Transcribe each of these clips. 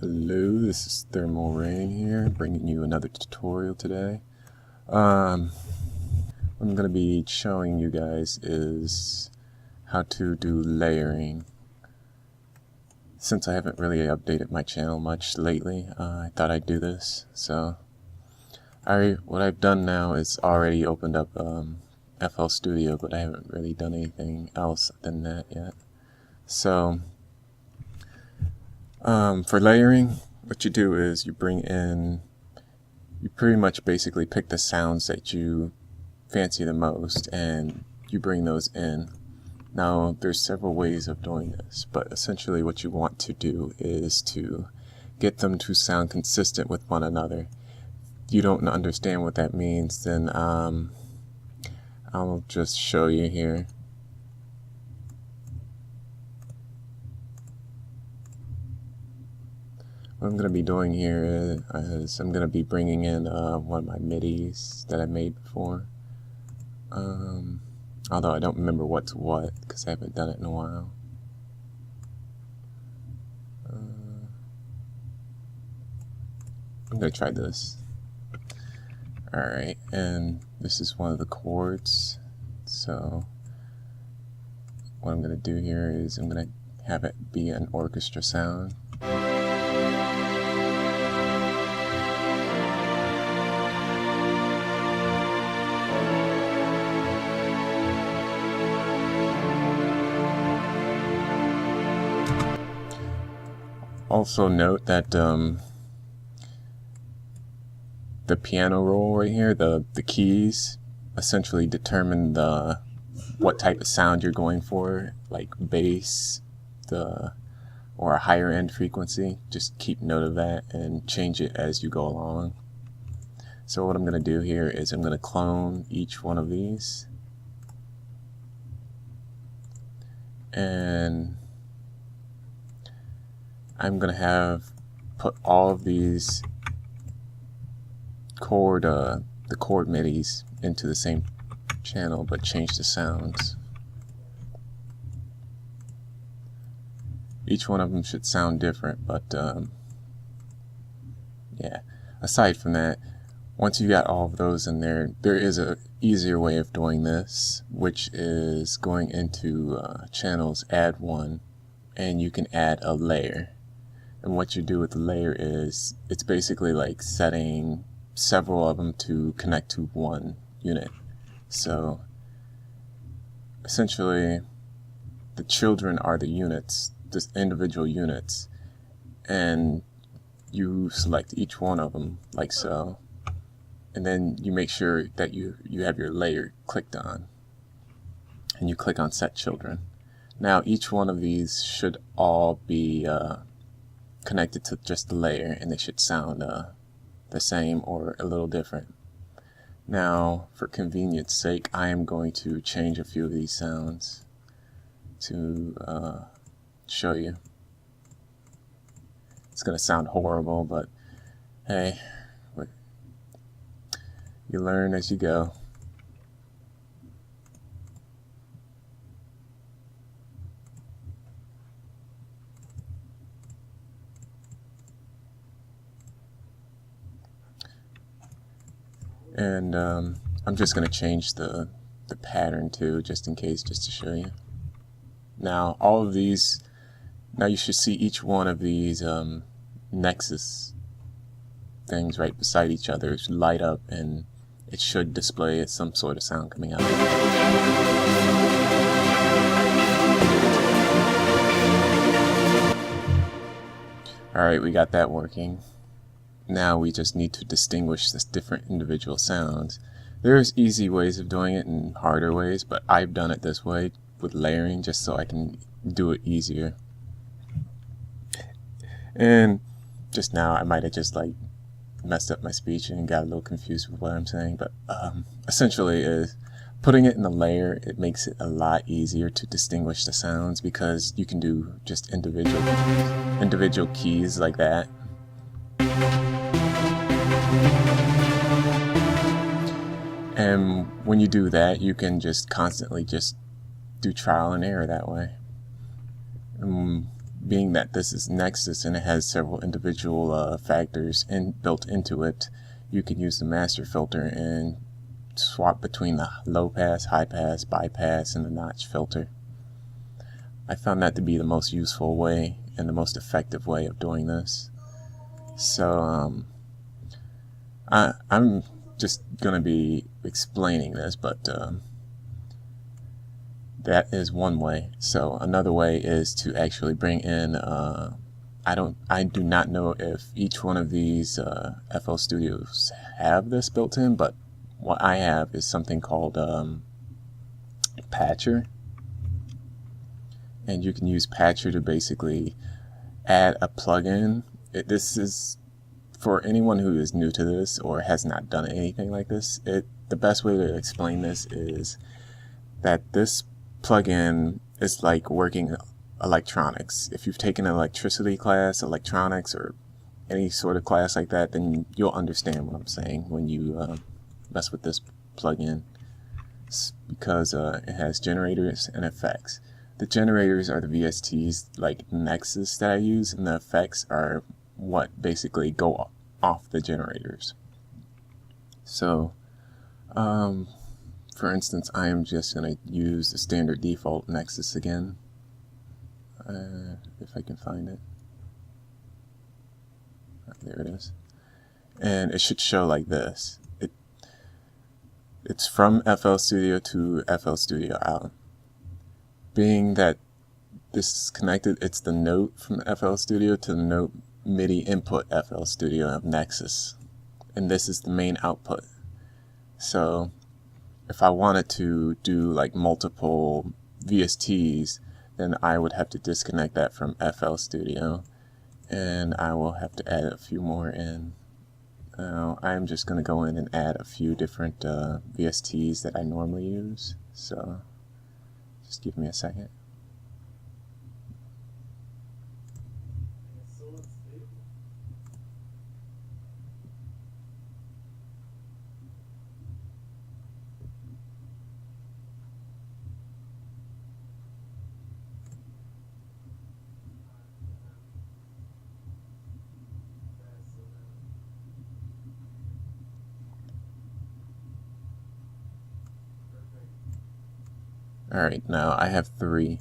Hello, this is Thermal Rain here, bringing you another tutorial today. What I'm going to be showing you guys is how to do layering. Since I haven't really updated my channel much lately, I thought I'd do this. So, what I've done now is already opened up FL Studio, but I haven't really done anything else than that yet. So, for layering, what you do is you pretty much basically pick the sounds that you fancy the most and you bring those in. Now there's several ways of doing this, but essentially what you want to do is to get them to sound consistent with one another. If you don't understand what that means, then I'll just show you here. What I'm going to be doing here is I'm going to be bringing in one of my MIDIs that I made before. Although I don't remember what's what because I haven't done it in a while. I'm going to try this. Alright, and this is one of the chords. So what I'm going to do here is I'm going to have it be an orchestra sound. Also note that the piano roll right here, the keys, essentially determine what type of sound you're going for, like bass, or a higher end frequency. Just keep note of that and change it as you go along. So what I'm going to do here is I'm going to clone each one of these, and I'm going to put all of these the chord MIDIs into the same channel, but change the sounds. Each one of them should sound different, but yeah. Aside from that, once you got all of those in there, there is a easier way of doing this, which is going into channels, add one, and you can add a layer. And what you do with the layer is, it's basically like setting several of them to connect to one unit. So essentially the children are the units, the individual units, and you select each one of them like so, and then you make sure that you have your layer clicked on, and you click on set children. Now each one of these should all be connected to just the layer, and they should sound the same or a little different. Now, for convenience sake, I am going to change a few of these sounds to show you. It's going to sound horrible, but hey, you learn as you go. And I'm just going to change the pattern too, just in case, just to show you. Now all of these, now you should see each one of these nexus things right beside each other. It should light up and it should display some sort of sound coming out. Alright, we got that working. Now we just need to distinguish the different individual sounds. There's easy ways of doing it and harder ways, but I've done it this way with layering just so I can do it easier. And just now I might have just like messed up my speech and got a little confused with what I'm saying, but essentially is putting it in the layer, it makes it a lot easier to distinguish the sounds because you can do just individual keys like that. And when you do that, you can just constantly just do trial and error that way. being that this is Nexus and it has several individual factors built into it, you can use the master filter and swap between the low pass, high pass, bypass, and the notch filter. I found that to be the most useful way and the most effective way of doing this. So I'm just going to be explaining this, but that is one way. So another way is to actually bring in, I do not know if each one of these FL Studios have this built in, but what I have is something called Patcher. And you can use Patcher to basically add a plugin. This is for anyone who is new to this or has not done anything like this. The best way to explain this is that this plugin is like working electronics. If you've taken an electricity class, electronics, or any sort of class like that, then you'll understand what I'm saying when you mess with this plugin. It's because it has generators and effects. The generators are the VSTs like Nexus that I use, and the effects are what basically go off the generators. So for instance, I am just going to use the standard default Nexus again, if I can find it. There it is. And it should show like this. It's from FL Studio to FL Studio out. Being that this is connected, it's the note from FL Studio to the note MIDI input FL Studio of Nexus. And this is the main output. So if I wanted to do like multiple VSTs, then I would have to disconnect that from FL Studio, and I will have to add a few more in. Now I'm just going to go in and add a few different VSTs that I normally use, so just give me a second. Alright, now I have 3.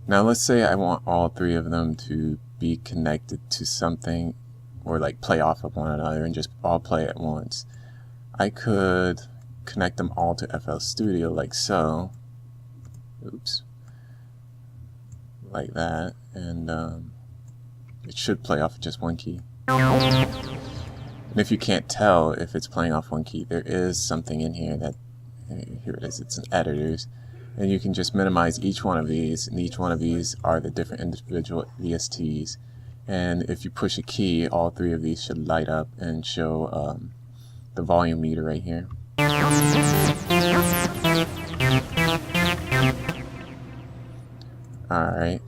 Now let's say I want all 3 of them to be connected to something, or like play off of one another and just all play at once. I could connect them all to FL Studio like so. Oops. Like that, and it should play off just one key. And if you can't tell if it's playing off one key, there is something in here that, here it is, it's in editors. And you can just minimize each one of these, and each one of these are the different individual VSTs. And if you push a key, all 3 of these should light up and show the volume meter right here. Alright,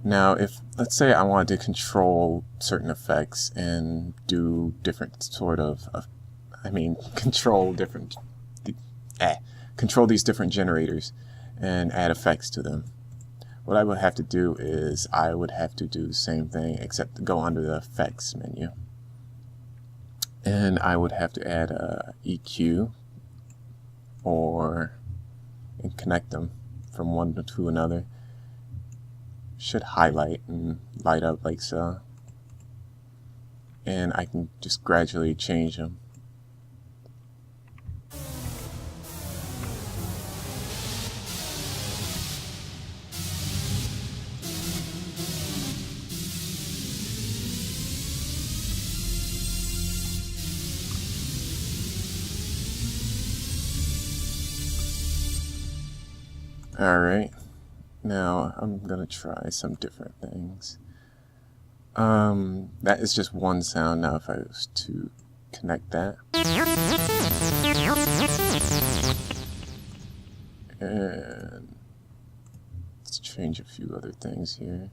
now if, let's say I wanted to control certain effects and do different sort of control these different generators and add effects to them. What I would have to do is I would have to do the same thing, except go under the effects menu, and I would have to add a EQ and connect them from one to another. Should highlight and light up like so, and I can just gradually change them. Alright, now I'm gonna try some different things. That is just one sound. Now if I was to connect that, and let's change a few other things here.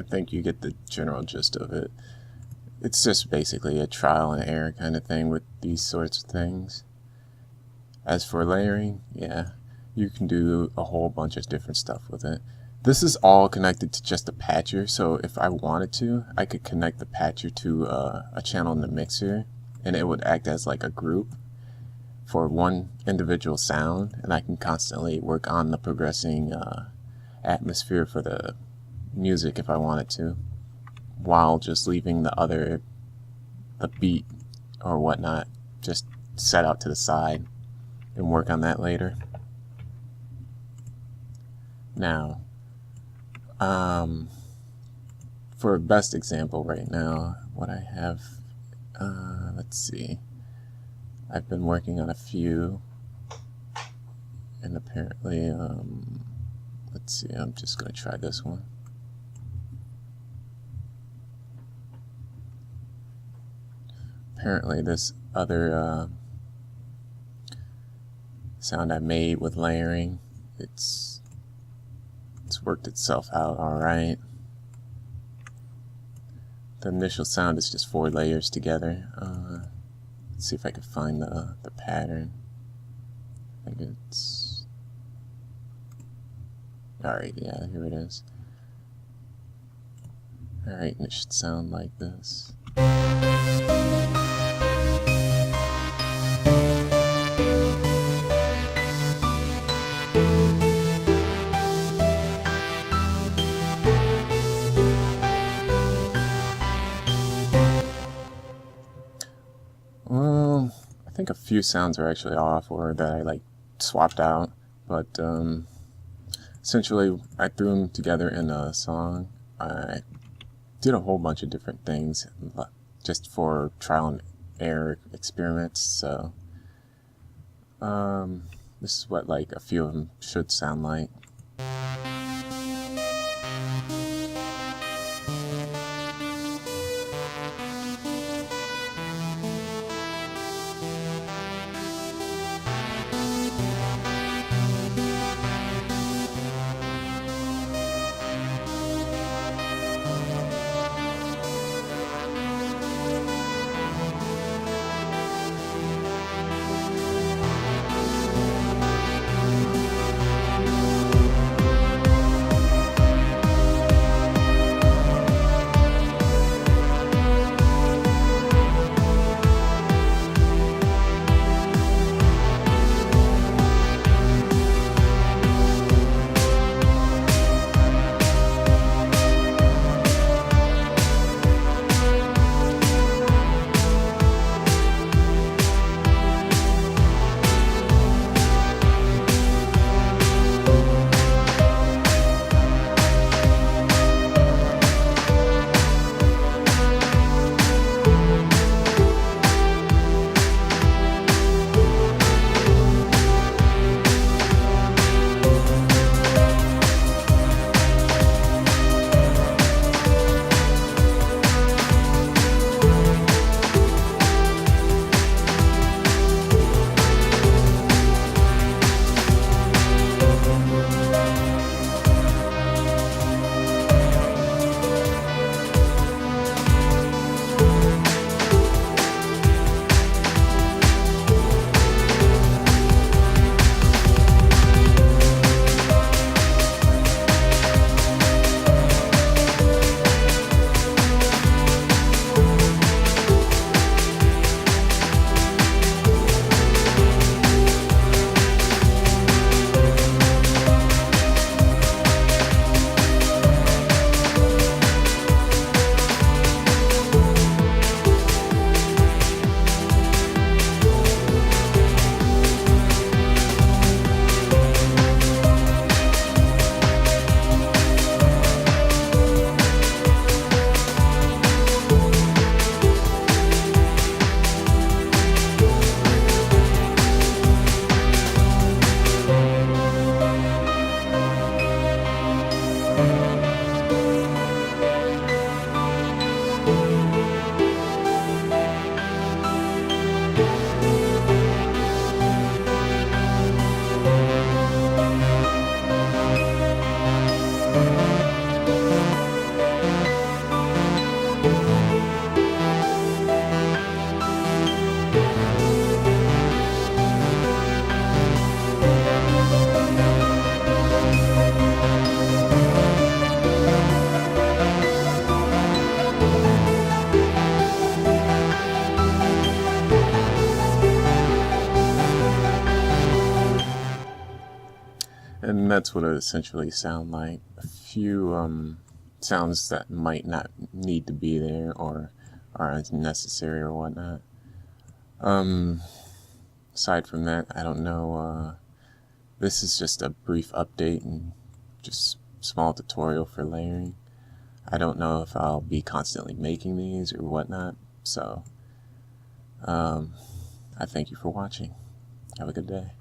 think you get the general gist of it. It's just basically a trial and error kind of thing with these sorts of things. As for layering, yeah, you can do a whole bunch of different stuff with it. This is all connected to just a patcher, so if I wanted to, I could connect the patcher to a channel in the mixer, and it would act as like a group for one individual sound, and I can constantly work on the progressing atmosphere for the music if I wanted to, while just leaving the beat or whatnot just set out to the side and work on that later. Now, for a best example right now, what I have, let's see, I've been working on a few, and apparently, let's see, I'm just going to try this one. Apparently this other sound I made with layering, it's worked itself out alright. The initial sound is just 4 layers together. Let's see if I can find the pattern. I think it's... Alright, yeah, here it is. Alright, and it should sound like this. I think a few sounds are actually off or that I like swapped out, but essentially I threw them together in a song. I did a whole bunch of different things just for trial and error experiments, so this is what like a few of them should sound like. that's what it essentially sound like. A few sounds that might not need to be there or are unnecessary or whatnot. Aside from that, I don't know. This is just a brief update and just small tutorial for layering. I don't know if I'll be constantly making these or whatnot, so I thank you for watching. Have a good day.